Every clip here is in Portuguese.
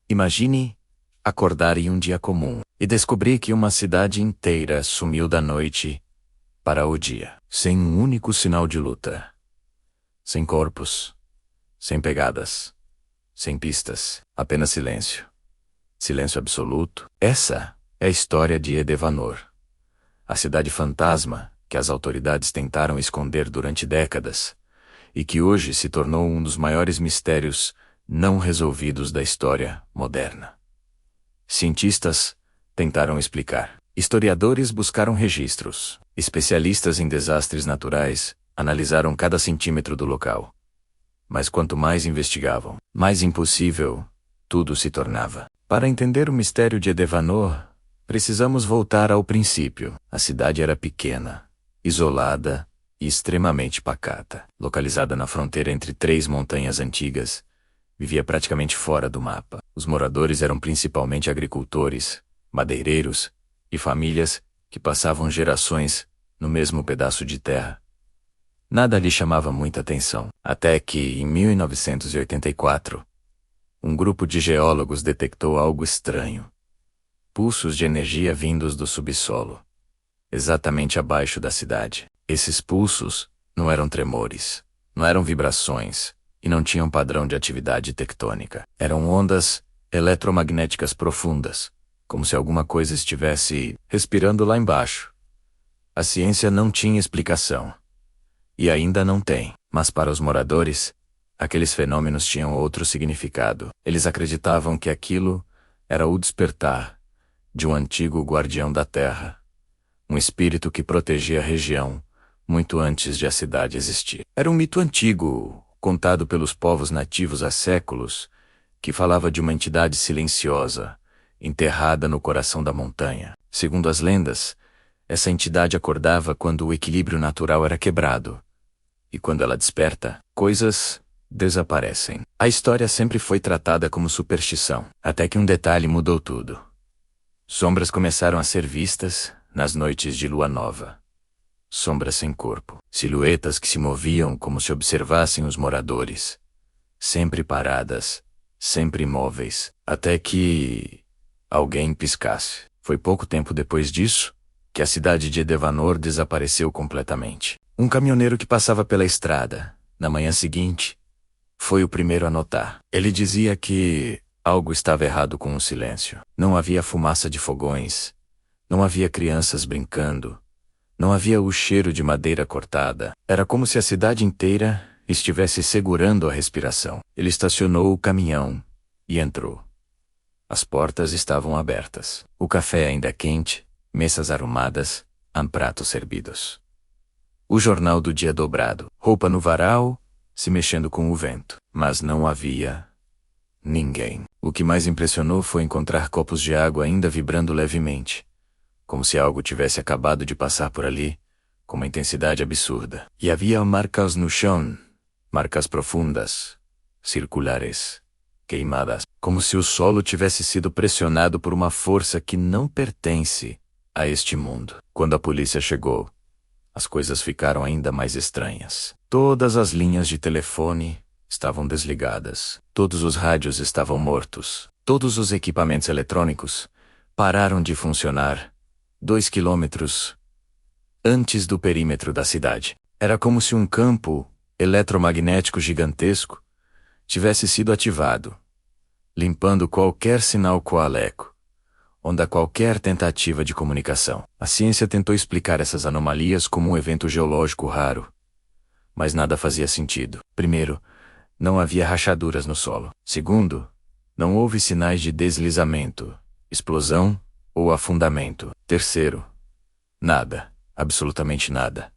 Imagine acordar em um dia comum e descobrir que uma cidade inteira sumiu da noite para o dia, sem um único sinal de luta, sem corpos, sem pegadas, sem pistas, apenas silêncio. Silêncio absoluto. Essa é a história de Edevanor, a cidade fantasma que as autoridades tentaram esconder durante décadas e que hoje se tornou um dos maiores mistérios não resolvidos da história moderna. Cientistas tentaram explicar. Historiadores buscaram registros. Especialistas em desastres naturais analisaram cada centímetro do local. Mas quanto mais investigavam, mais impossível tudo se tornava. Para entender o mistério de Edevanor, precisamos voltar ao princípio. A cidade era pequena, isolada e extremamente pacata. Localizada na fronteira entre 3 montanhas antigas, vivia praticamente fora do mapa. Os moradores eram principalmente agricultores, madeireiros e famílias que passavam gerações no mesmo pedaço de terra. Nada lhe chamava muita atenção, até que, em 1984, um grupo de geólogos detectou algo estranho. Pulsos de energia vindos do subsolo, exatamente abaixo da cidade. Esses pulsos não eram tremores, não eram vibrações e não tinham padrão de atividade tectônica. Eram ondas eletromagnéticas profundas, como se alguma coisa estivesse respirando lá embaixo. A ciência não tinha explicação. E ainda não tem. Mas para os moradores, aqueles fenômenos tinham outro significado. Eles acreditavam que aquilo era o despertar de um antigo guardião da terra, um espírito que protegia a região muito antes de a cidade existir. Era um mito antigo, contado pelos povos nativos há séculos, que falava de uma entidade silenciosa, enterrada no coração da montanha. Segundo as lendas, essa entidade acordava quando o equilíbrio natural era quebrado. E quando ela desperta, coisas desaparecem. A história sempre foi tratada como superstição, até que um detalhe mudou tudo. Sombras começaram a ser vistas nas noites de lua nova. Sombras sem corpo, silhuetas que se moviam como se observassem os moradores. Sempre paradas, sempre imóveis, até que alguém piscasse. Foi pouco tempo depois disso que a cidade de Edevanor desapareceu completamente. Um caminhoneiro que passava pela estrada, na manhã seguinte, foi o primeiro a notar. Ele dizia que algo estava errado com o silêncio. Não havia fumaça de fogões, não havia crianças brincando, não havia o cheiro de madeira cortada. Era como se a cidade inteira estivesse segurando a respiração. Ele estacionou o caminhão e entrou. As portas estavam abertas. O café ainda quente, mesas arrumadas, pratos servidos. O jornal do dia dobrado, roupa no varal, se mexendo com o vento. Mas não havia ninguém. O que mais impressionou foi encontrar copos de água ainda vibrando levemente, como se algo tivesse acabado de passar por ali, com uma intensidade absurda. E havia marcas no chão, marcas profundas, circulares, queimadas, como se o solo tivesse sido pressionado por uma força que não pertence a este mundo. Quando a polícia chegou, as coisas ficaram ainda mais estranhas. Todas as linhas de telefone estavam desligadas. Todos os rádios estavam mortos. Todos os equipamentos eletrônicos pararam de funcionar 2 quilômetros antes do perímetro da cidade. Era como se um campo eletromagnético gigantesco tivesse sido ativado, limpando qualquer sinal coaleco, onde há qualquer tentativa de comunicação. A ciência tentou explicar essas anomalias como um evento geológico raro, mas nada fazia sentido. Primeiro, não havia rachaduras no solo. Segundo, não houve sinais de deslizamento, explosão ou afundamento. Terceiro, nada, absolutamente nada,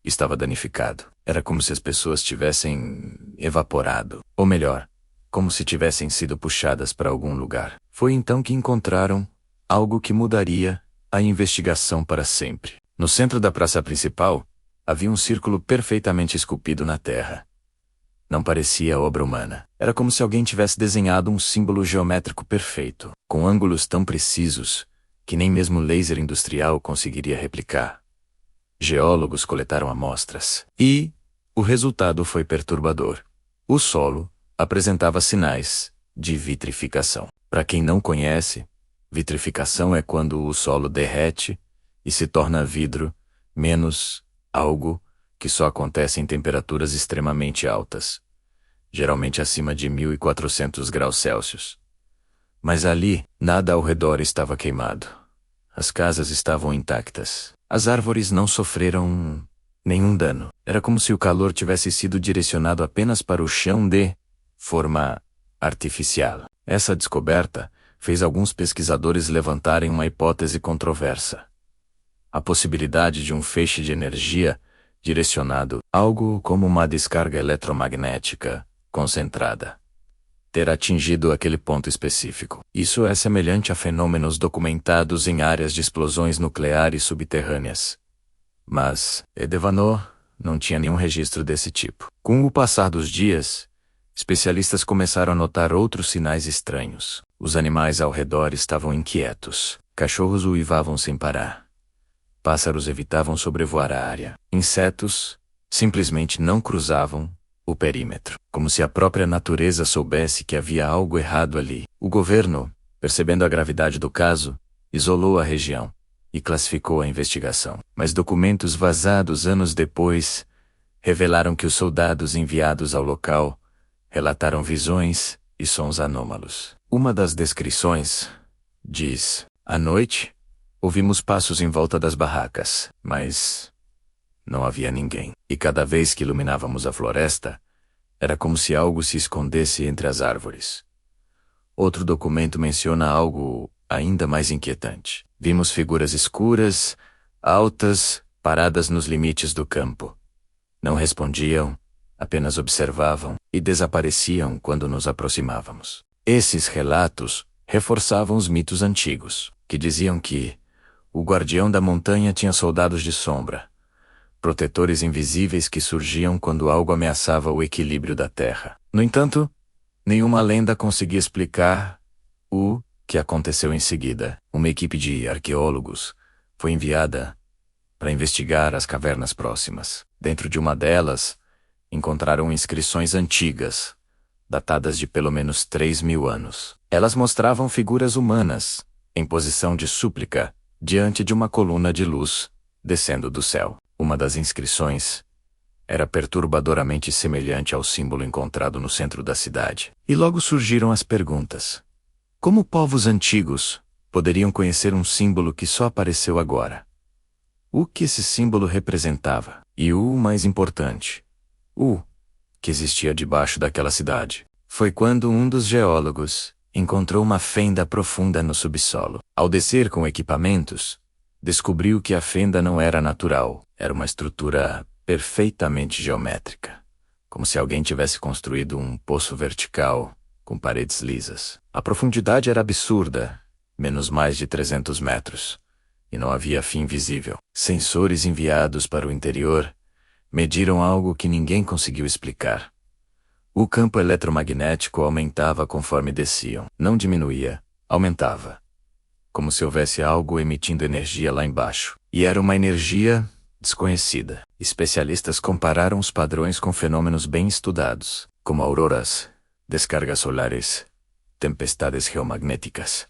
estava danificado. Era como se as pessoas tivessem evaporado, ou melhor, como se tivessem sido puxadas para algum lugar. Foi então que encontraram algo que mudaria a investigação para sempre. No centro da praça principal, havia um círculo perfeitamente esculpido na terra. Não parecia obra humana. Era como se alguém tivesse desenhado um símbolo geométrico perfeito, com ângulos tão precisos que nem mesmo laser industrial conseguiria replicar. Geólogos coletaram amostras e o resultado foi perturbador. O solo apresentava sinais de vitrificação. Para quem não conhece, vitrificação é quando o solo derrete e se torna vidro, menos algo que só acontece em temperaturas extremamente altas, geralmente acima de 1400 graus Celsius. Mas ali, nada ao redor estava queimado. As casas estavam intactas. As árvores não sofreram nenhum dano. Era como se o calor tivesse sido direcionado apenas para o chão de forma artificial. Essa descoberta fez alguns pesquisadores levantarem uma hipótese controversa: a possibilidade de um feixe de energia direcionado, algo como uma descarga eletromagnética concentrada, ter atingido aquele ponto específico. Isso é semelhante a fenômenos documentados em áreas de explosões nucleares subterrâneas. Mas Edevanor não tinha nenhum registro desse tipo. Com o passar dos dias, especialistas começaram a notar outros sinais estranhos. Os animais ao redor estavam inquietos. Cachorros uivavam sem parar. Pássaros evitavam sobrevoar a área. Insetos simplesmente não cruzavam o perímetro, como se a própria natureza soubesse que havia algo errado ali. O governo, percebendo a gravidade do caso, isolou a região e classificou a investigação. Mas documentos vazados anos depois revelaram que os soldados enviados ao local relataram visões e sons anômalos. Uma das descrições diz: à noite, ouvimos passos em volta das barracas, mas não havia ninguém. E cada vez que iluminávamos a floresta, era como se algo se escondesse entre as árvores. Outro documento menciona algo ainda mais inquietante. Vimos figuras escuras, altas, paradas nos limites do campo. Não respondiam, apenas observavam e desapareciam quando nos aproximávamos. Esses relatos reforçavam os mitos antigos, que diziam que o guardião da montanha tinha soldados de sombra, protetores invisíveis que surgiam quando algo ameaçava o equilíbrio da Terra. No entanto, nenhuma lenda conseguia explicar o que aconteceu em seguida. Uma equipe de arqueólogos foi enviada para investigar as cavernas próximas. Dentro de uma delas, encontraram inscrições antigas, datadas de pelo menos 3.000 anos. Elas mostravam figuras humanas, em posição de súplica, diante de uma coluna de luz, descendo do céu. Uma das inscrições era perturbadoramente semelhante ao símbolo encontrado no centro da cidade. E logo surgiram as perguntas: como povos antigos poderiam conhecer um símbolo que só apareceu agora? O que esse símbolo representava? E o mais importante, o que existia debaixo daquela cidade? Foi quando um dos geólogos encontrou uma fenda profunda no subsolo. Ao descer com equipamentos, descobriu que a fenda não era natural, era uma estrutura perfeitamente geométrica, como se alguém tivesse construído um poço vertical com paredes lisas. A profundidade era absurda, menos mais de 300 metros, e não havia fim visível. Sensores enviados para o interior mediram algo que ninguém conseguiu explicar. O campo eletromagnético aumentava conforme desciam. Não diminuía, aumentava, como se houvesse algo emitindo energia lá embaixo. E era uma energia desconhecida. Especialistas compararam os padrões com fenômenos bem estudados, como auroras, descargas solares, tempestades geomagnéticas.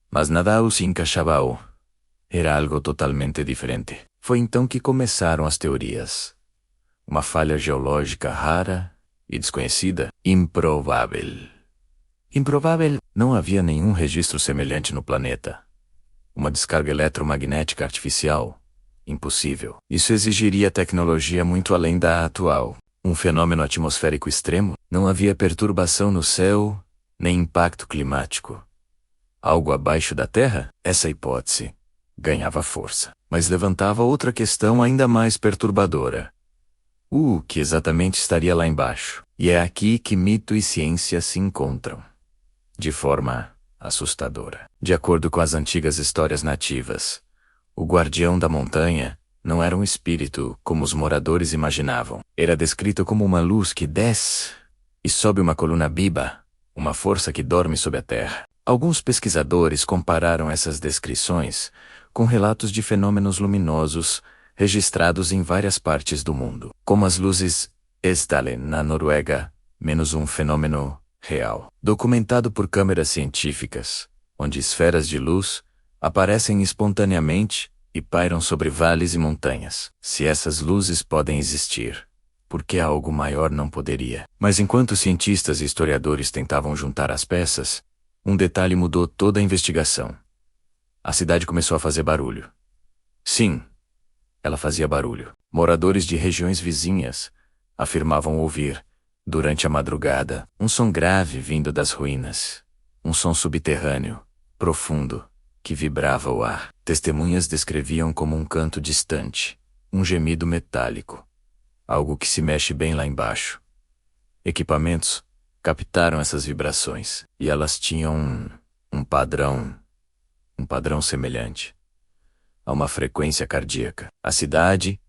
Mas nada os encaixava. Era algo totalmente diferente. Foi então que começaram as teorias. Uma falha geológica rara e desconhecida, improvável. Improvável, não havia nenhum registro semelhante no planeta. Uma descarga eletromagnética artificial, impossível. Isso exigiria tecnologia muito além da atual. Um fenômeno atmosférico extremo, não havia perturbação no céu, nem impacto climático. Algo abaixo da Terra? Essa hipótese ganhava força, mas levantava outra questão ainda mais perturbadora. O que exatamente estaria lá embaixo? E é aqui que mito e ciência se encontram, de forma assustadora. De acordo com as antigas histórias nativas, o guardião da montanha não era um espírito como os moradores imaginavam. Era descrito como uma luz que desce e sobe uma coluna biba, uma força que dorme sob a terra. Alguns pesquisadores compararam essas descrições com relatos de fenômenos luminosos registrados em várias partes do mundo, como as luzes Estale na Noruega, menos um fenômeno real, documentado por câmeras científicas, onde esferas de luz aparecem espontaneamente e pairam sobre vales e montanhas. Se essas luzes podem existir, por que algo maior não poderia? Mas enquanto cientistas e historiadores tentavam juntar as peças, um detalhe mudou toda a investigação. A cidade começou a fazer barulho. Sim, ela fazia barulho. Moradores de regiões vizinhas afirmavam ouvir, durante a madrugada, um som grave vindo das ruínas. Um som subterrâneo, profundo, que vibrava o ar. Testemunhas descreviam como um canto distante, um gemido metálico. Algo que se mexe bem lá embaixo. Equipamentos captaram essas vibrações, e elas tinham um padrão semelhante a uma frequência cardíaca. A cidade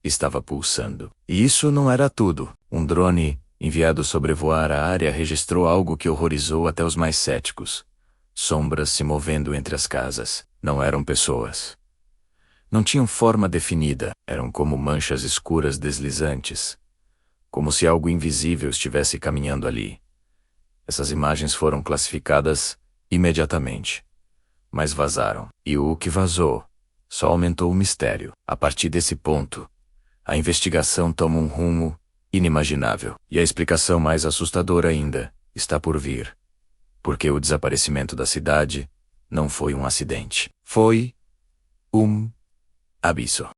estava pulsando. E isso não era tudo. Um drone enviado sobrevoar a área registrou algo que horrorizou até os mais céticos. Sombras se movendo entre as casas. Não eram pessoas. Não tinham forma definida. Eram como manchas escuras deslizantes. Como se algo invisível estivesse caminhando ali. Essas imagens foram classificadas imediatamente. Mas vazaram. E o que vazou só aumentou o mistério. A partir desse ponto, a investigação toma um rumo inimaginável. E a explicação mais assustadora ainda está por vir. Porque o desaparecimento da cidade não foi um acidente. Foi um aviso.